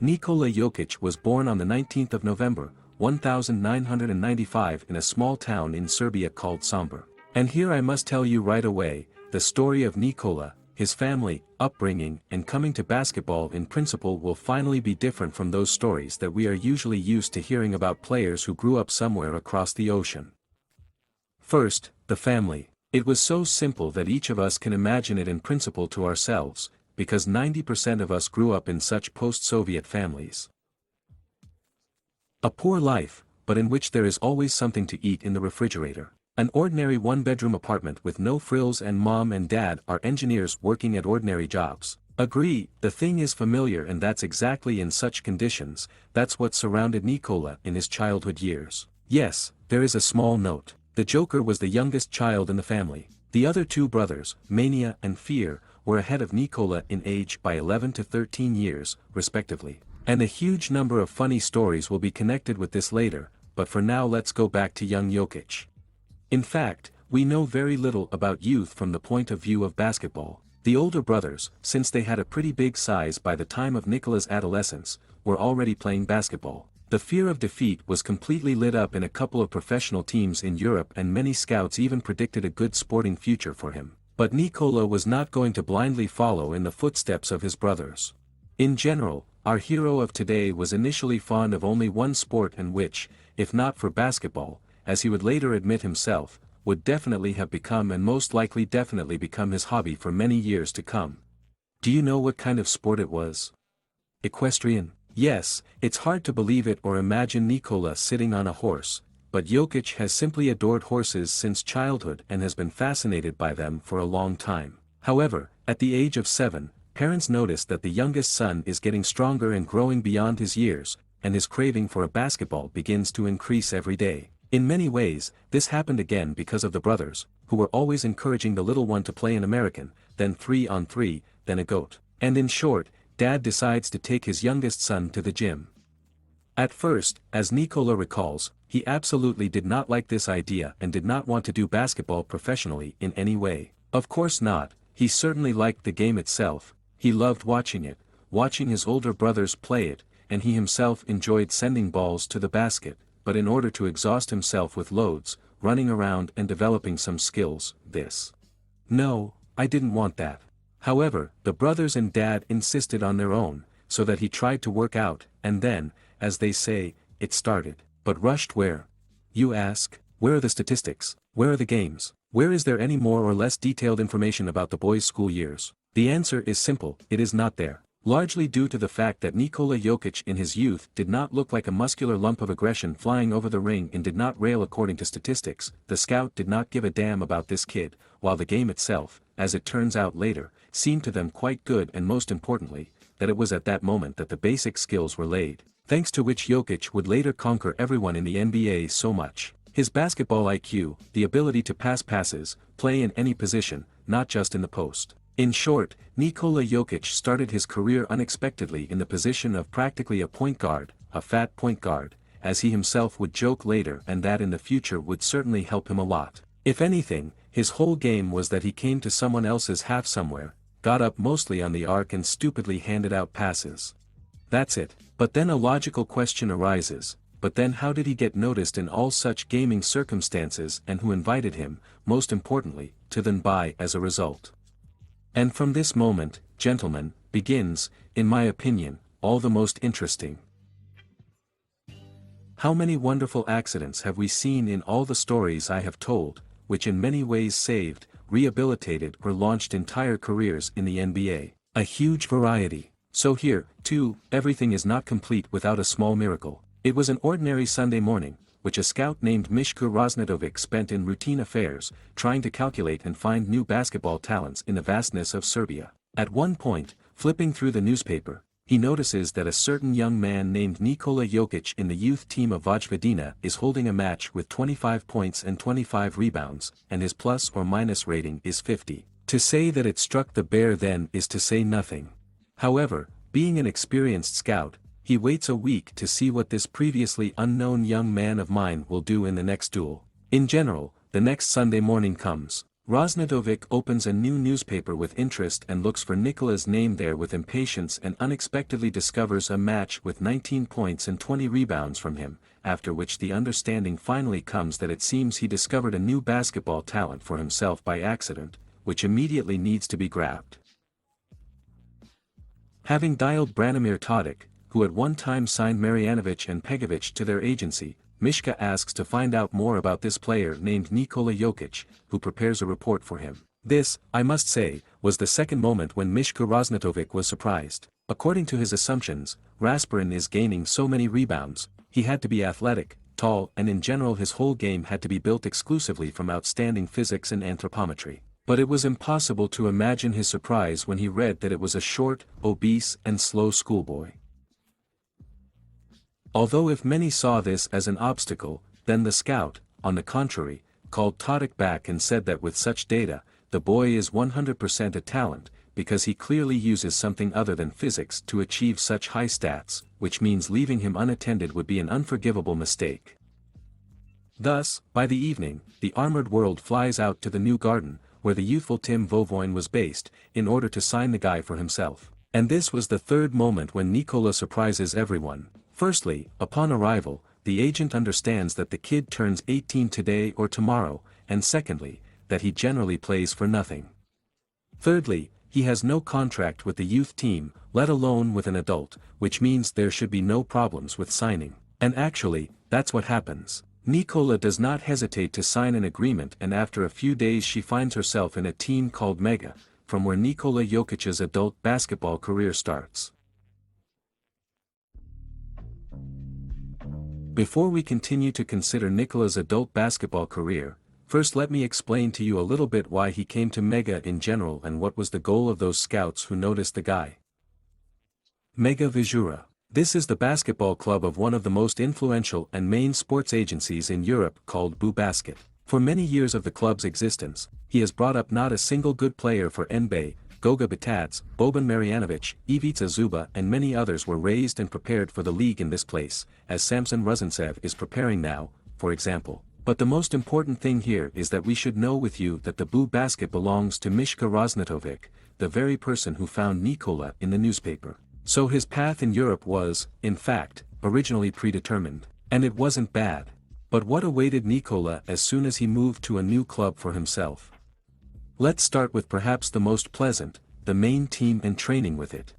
Nikola Jokic was born on the 19th of November, 1995 in a small town in Serbia called Sombor. And here I must tell you right away, the story of Nikola, his family, upbringing, and coming to basketball in principle will finally be different from those stories that we are usually used to hearing about players who grew up somewhere across the ocean. First, the family. It was so simple that each of us can imagine it in principle to ourselves, because 90% of us grew up in such post-Soviet families. A poor life, but in which there is always something to eat in the refrigerator. An ordinary one-bedroom apartment with no frills, and mom and dad are engineers working at ordinary jobs. Agree, the thing is familiar, and that's exactly in such conditions, that's what surrounded Nikola in his childhood years. Yes, there is a small note. The Joker was the youngest child in the family. The other two brothers, Mania and Fear, were ahead of Nikola in age by 11 to 13 years, respectively. And a huge number of funny stories will be connected with this later, but for now let's go back to young Jokic. In fact, we know very little about youth from the point of view of basketball. The older brothers, since they had a pretty big size by the time of Nikola's adolescence, were already playing basketball. The fear of defeat was completely lit up in a couple of professional teams in Europe, and many scouts even predicted a good sporting future for him. But Nikola was not going to blindly follow in the footsteps of his brothers. In general, our hero of today was initially fond of only one sport, and which, if not for basketball, as he would later admit himself, would definitely have become, and most likely definitely become, his hobby for many years to come. Do you know what kind of sport it was? Equestrian. Yes, it's hard to believe it or imagine Nikola sitting on a horse, but Jokic has simply adored horses since childhood and has been fascinated by them for a long time. However, at the age of 7, parents notice that the youngest son is getting stronger and growing beyond his years, and his craving for a basketball begins to increase every day. In many ways, this happened again because of the brothers, who were always encouraging the little one to play an American, then 3-on-3, then a goat. And in short, Dad decides to take his youngest son to the gym. At first, as Nikola recalls, he absolutely did not like this idea and did not want to do basketball professionally in any way. Of course not, he certainly liked the game itself, he loved watching it, watching his older brothers play it, and he himself enjoyed sending balls to the basket, but in order to exhaust himself with loads, running around and developing some skills, No, I didn't want that. However, the brothers and Dad insisted on their own, so that he tried to work out, and then, as they say, it started. But rushed where? You ask, where are the statistics? Where are the games? Where is there any more or less detailed information about the boys' school years? The answer is simple, it is not there. Largely due to the fact that Nikola Jokic in his youth did not look like a muscular lump of aggression flying over the ring and did not rail according to statistics, the scout did not give a damn about this kid, while the game itself, as it turns out later, seemed to them quite good, and most importantly, that it was at that moment that the basic skills were laid, thanks to which Jokic would later conquer everyone in the NBA so much. His basketball IQ, the ability to pass passes, play in any position, not just in the post. In short, Nikola Jokic started his career unexpectedly in the position of practically a point guard, a fat point guard, as he himself would joke later, and that in the future would certainly help him a lot. If anything, his whole game was that he came to someone else's half somewhere, got up mostly on the arc and stupidly handed out passes. That's it. But then a logical question arises, but then how did he get noticed in all such gaming circumstances, and who invited him, most importantly, to then buy as a result? And from this moment, gentlemen, begins, in my opinion, all the most interesting. How many wonderful accidents have we seen in all the stories I have told, which in many ways saved, rehabilitated or launched entire careers in the NBA? A huge variety. So here, too, everything is not complete without a small miracle. It was an ordinary Sunday morning, which a scout named Mishko Rosnetovic spent in routine affairs, trying to calculate and find new basketball talents in the vastness of Serbia. At one point, flipping through the newspaper, he notices that a certain young man named Nikola Jokic in the youth team of Vojvodina is holding a match with 25 points and 25 rebounds, and his plus or minus rating is 50. To say that it struck the bear then is to say nothing. However, being an experienced scout, he waits a week to see what this previously unknown young man of mine will do in the next duel. In general, the next Sunday morning comes. Rosnatovic opens a new newspaper with interest and looks for Nikola's name there with impatience and unexpectedly discovers a match with 19 points and 20 rebounds from him, after which the understanding finally comes that it seems he discovered a new basketball talent for himself by accident, which immediately needs to be grabbed. Having dialed Branimir Tadic, who at one time signed Marjanovic and Pegovic to their agency, Mishka asks to find out more about this player named Nikola Jokic, who prepares a report for him. This, I must say, was the second moment when Mishka Rosnatovic was surprised. According to his assumptions, Rasputin is gaining so many rebounds, he had to be athletic, tall, and in general his whole game had to be built exclusively from outstanding physics and anthropometry. But it was impossible to imagine his surprise when he read that it was a short, obese, and slow schoolboy. Although if many saw this as an obstacle, then the scout, on the contrary, called Tadic back and said that with such data, the boy is 100% a talent, because he clearly uses something other than physics to achieve such high stats, which means leaving him unattended would be an unforgivable mistake. Thus, by the evening, the armored world flies out to the new garden, where the youthful Tim Vovoin was based, in order to sign the guy for himself. And this was the third moment when Nikola surprises everyone. Firstly, upon arrival, the agent understands that the kid turns 18 today or tomorrow, and secondly, that he generally plays for nothing. Thirdly, he has no contract with the youth team, let alone with an adult, which means there should be no problems with signing. And actually, that's what happens. Nikola does not hesitate to sign an agreement, and after a few days she finds herself in a team called Mega, from where Nikola Jokic's adult basketball career starts. Before we continue to consider Nikola's adult basketball career, first let me explain to you a little bit why he came to Mega in general and what was the goal of those scouts who noticed the guy. Mega Vizura. This is the basketball club of one of the most influential and main sports agencies in Europe called BuBasket. For many years of the club's existence, he has brought up not a single good player for NBA. Goga Bitadze, Boban Marjanovic, Ivica Zuba and many others were raised and prepared for the league in this place, as Samson Ruzantsev is preparing now, for example. But the most important thing here is that we should know with you that the BuBasket belongs to Mishka Rosnatovic, the very person who found Nikola in the newspaper. So his path in Europe was, in fact, originally predetermined. And it wasn't bad. But what awaited Nikola as soon as he moved to a new club for himself? Let's start with perhaps the most pleasant, the main team and training with it.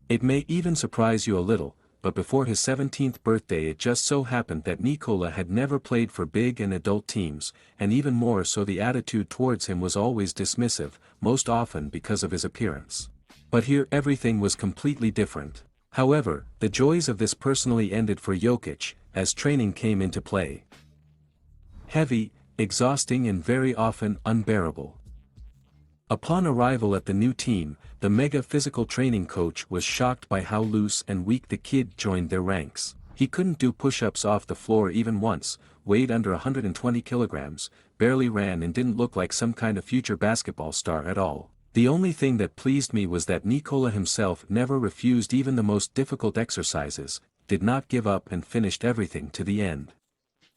It may even surprise you a little, but before his 17th birthday it just so happened that Nikola had never played for big and adult teams, and even more so the attitude towards him was always dismissive, most often because of his appearance. But here everything was completely different. However, the joys of this personally ended for Jokic, as training came into play. Heavy, exhausting and very often unbearable. Upon arrival at the new team, the Mega physical training coach was shocked by how loose and weak the kid joined their ranks. He couldn't do push-ups off the floor even once, weighed under 120 kilograms, barely ran and didn't look like some kind of future basketball star at all. The only thing that pleased me was that Nikola himself never refused even the most difficult exercises, did not give up and finished everything to the end.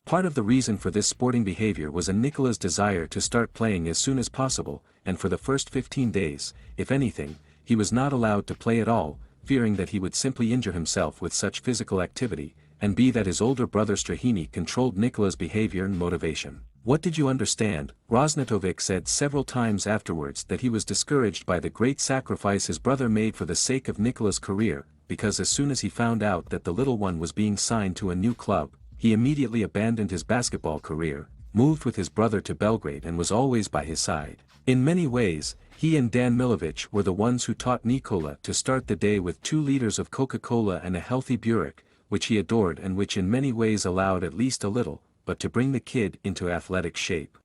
Part of the reason for this sporting behavior was Nikola's desire to start playing as soon as possible, and for the first 15 days, if anything, he was not allowed to play at all, fearing that he would simply injure himself with such physical activity, and that his older brother Strahini controlled Nikola's behavior and motivation. What did you understand? Rosnatovic said several times afterwards that he was discouraged by the great sacrifice his brother made for the sake of Nikola's career, because as soon as he found out that the little one was being signed to a new club, he immediately abandoned his basketball career, moved with his brother to Belgrade and was always by his side. In many ways, he and Dan Milovic were the ones who taught Nikola to start the day with 2 liters of Coca-Cola and a healthy Burek, which he adored and which in many ways allowed at least a little, but to bring the kid into athletic shape.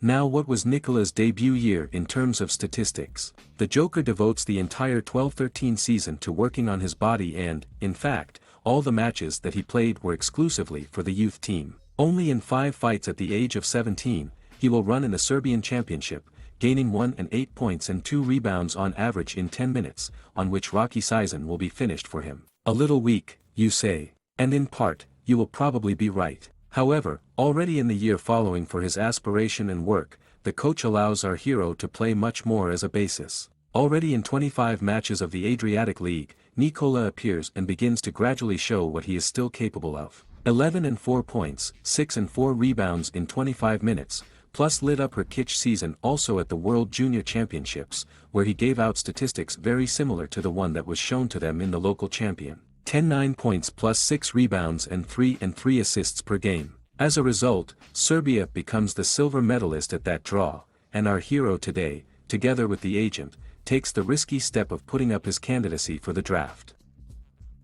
Now what was Nikola's debut year in terms of statistics? The Joker devotes the entire 12-13 season to working on his body and, in fact, all the matches that he played were exclusively for the youth team. Only in 5 fights at the age of 17, he will run in the Serbian championship, gaining 1 and 8 points and 2 rebounds on average in 10 minutes, on which Rocky Sison will be finished for him. A little weak, you say. And in part, you will probably be right. However, already in the year following for his aspiration and work, the coach allows our hero to play much more as a basis. Already in 25 matches of the Adriatic League, Nikola appears and begins to gradually show what he is still capable of. 11 and 4 points, 6 and 4 rebounds in 25 minutes, plus lit up her Jokic season also at the World Junior Championships, where he gave out statistics very similar to the one that was shown to them in the local champion. 10-9 points plus 6 rebounds and 3 assists per game. As a result, Serbia becomes the silver medalist at that draw, and our hero today, together with the agent, takes the risky step of putting up his candidacy for the draft.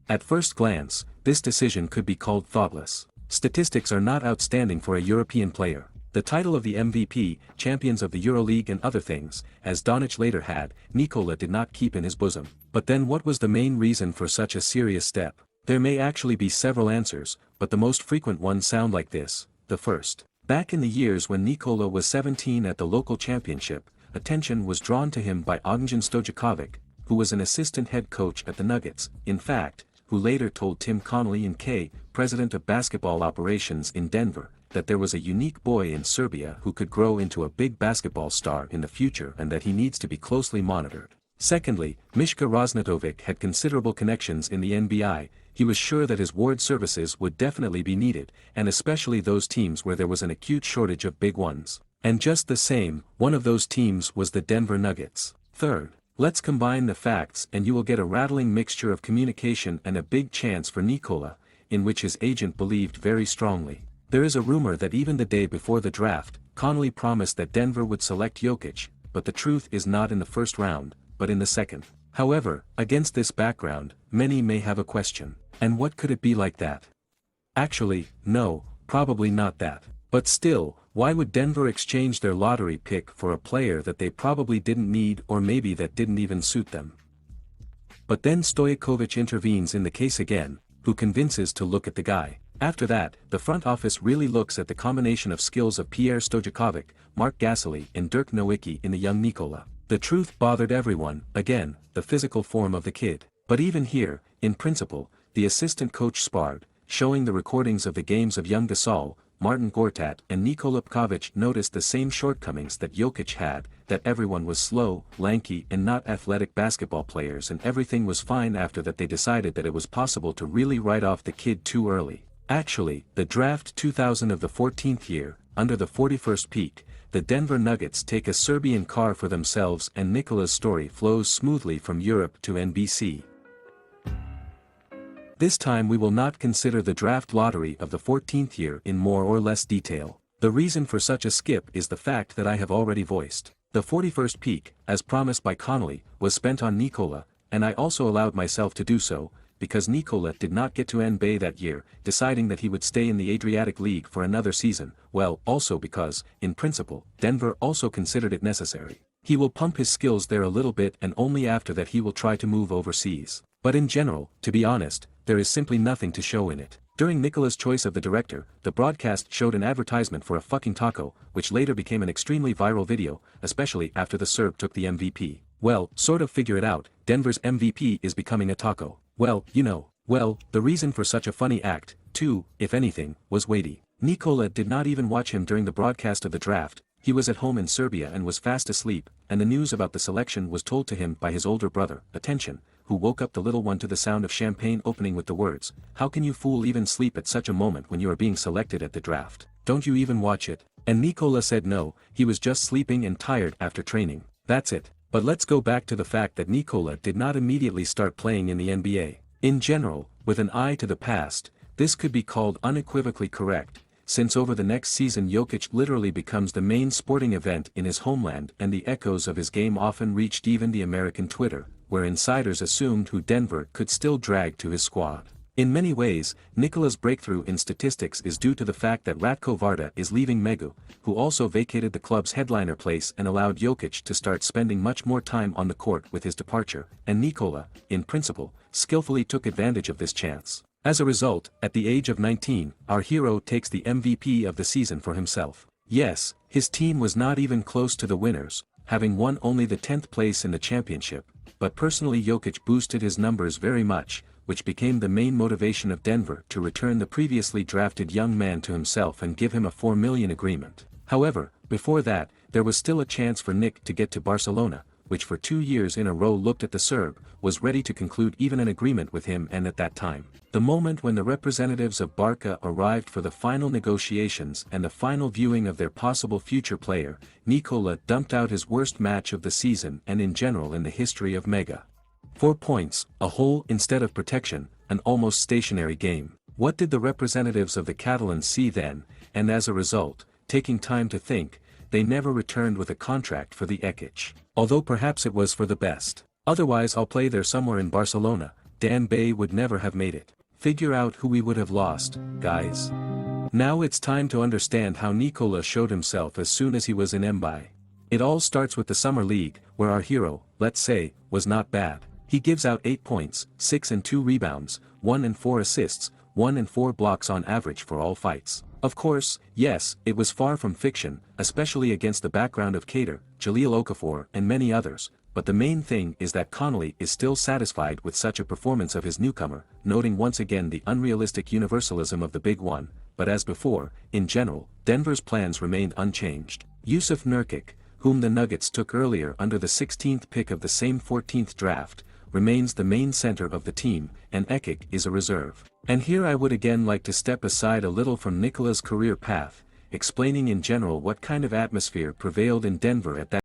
At first glance, this decision could be called thoughtless. Statistics are not outstanding for a European player. The title of the MVP, champions of the EuroLeague and other things, as Doncic later had, Nikola did not keep in his bosom. But then what was the main reason for such a serious step? There may actually be several answers, but the most frequent ones sound like this. The first. Back in the years when Nikola was 17 at the local championship, attention was drawn to him by Ognjen Stojakovic, who was an assistant head coach at the Nuggets, in fact, who later told Tim Connolly and K, president of basketball operations in Denver, that there was a unique boy in Serbia who could grow into a big basketball star in the future and that he needs to be closely monitored. Secondly, Mishka Raznatovic had considerable connections in the NBA. He was sure that his ward services would definitely be needed, and especially those teams where there was an acute shortage of big ones. And just the same, one of those teams was the Denver Nuggets. Third, let's combine the facts and you will get a rattling mixture of communication and a big chance for Nikola, in which his agent believed very strongly. There is a rumor that even the day before the draft, Connolly promised that Denver would select Jokic, but the truth is not in the first round, but in the second. However, against this background, many may have a question. And what could it be like that? Actually, no, probably not that. But still, why would Denver exchange their lottery pick for a player that they probably didn't need or maybe that didn't even suit them? But then Stojakovic intervenes in the case again, who convinces to look at the guy. After that, the front office really looks at the combination of skills of Pierre Stojakovic, Mark Gasoli and Dirk Nowitzki in the young Nikola. The truth bothered everyone, again, the physical form of the kid. But even here, in principle, the assistant coach sparred, showing the recordings of the games of young Gasol, Martin Gortat and Nikola Jokic noticed the same shortcomings that Jokic had, that everyone was slow, lanky and not athletic basketball players and everything was fine. After that they decided that it was possible to really write off the kid too early. Actually, the draft 2000 of the 14th year, under the 41st pick, the Denver Nuggets take a Serbian car for themselves and Nikola's story flows smoothly from Europe to NBC. This time we will not consider the draft lottery of the 14th year in more or less detail. The reason for such a skip is the fact that I have already voiced. The 41st pick, as promised by Connolly, was spent on Nikola, and I also allowed myself to do so, because Nikola did not get to NBA that year, deciding that he would stay in the Adriatic League for another season, well, also because, in principle, Denver also considered it necessary. He will pump his skills there a little bit and only after that he will try to move overseas. But in general, to be honest, there is simply nothing to show in it. During Nikola's choice of the director, the broadcast showed an advertisement for a fucking taco, which later became an extremely viral video, especially after the Serb took the MVP. Well, sort of figure it out, Denver's MVP is becoming a taco. Well, you know. Well, the reason for such a funny act, too, if anything, was weighty. Nikola did not even watch him during the broadcast of the draft. He was at home in Serbia and was fast asleep, and the news about the selection was told to him by his older brother, Attention, who woke up the little one to the sound of champagne opening with the words, "How can you fool even sleep at such a moment when you are being selected at the draft? Don't you even watch it?" And Nikola said no, he was just sleeping and tired after training. That's it. But let's go back to the fact that Nikola did not immediately start playing in the NBA. In general, with an eye to the past, this could be called unequivocally correct, since over the next season Jokic literally becomes the main sporting event in his homeland and the echoes of his game often reached even the American Twitter, where insiders assumed who Denver could still drag to his squad. In many ways, Nikola's breakthrough in statistics is due to the fact that Ratko Varda is leaving Megu, who also vacated the club's headliner place and allowed Jokic to start spending much more time on the court with his departure, and Nikola, in principle, skillfully took advantage of this chance. As a result, at the age of 19, our hero takes the MVP of the season for himself. Yes, his team was not even close to the winners, having won only the 10th place in the championship, but personally Jokic boosted his numbers very much, which became the main motivation of Denver to return the previously drafted young man to himself and give him a $4 million agreement. However, Before that, there was still a chance for Nick to get to Barcelona, which for 2 years in a row looked at the Serb, was ready to conclude even an agreement with him, and at that time, the moment when the representatives of Barca arrived for the final negotiations and the final viewing of their possible future player, Nikola dumped out his worst match of the season and in general in the history of Mega. 4 points, a hole instead of protection, an almost stationary game. What did the representatives of the Catalans see then, and as a result, taking time to think, they never returned with a contract for the Jokic. Although perhaps it was for the best. Otherwise I'll play there somewhere in Barcelona, Dan Bay would never have made it. Figure out who we would have lost, guys. Now it's time to understand how Nikola showed himself as soon as he was in Mbappe. It all starts with the Summer League, where our hero, let's say, was not bad. He gives out 8 points, 6 and 2 rebounds, 1 and 4 assists, 1 and 4 blocks on average for all fights. Of course, yes, it was far from fiction, especially against the background of Kader, Jahlil Okafor and many others, but the main thing is that Connolly is still satisfied with such a performance of his newcomer, noting once again the unrealistic universalism of the Big One, but as before, in general, Denver's plans remained unchanged. Yusuf Nurkic, whom the Nuggets took earlier under the 16th pick of the same 14th draft, remains the main center of the team, and Jokic is a reserve. And here I would again like to step aside a little from Nikola's career path, explaining in general what kind of atmosphere prevailed in Denver at that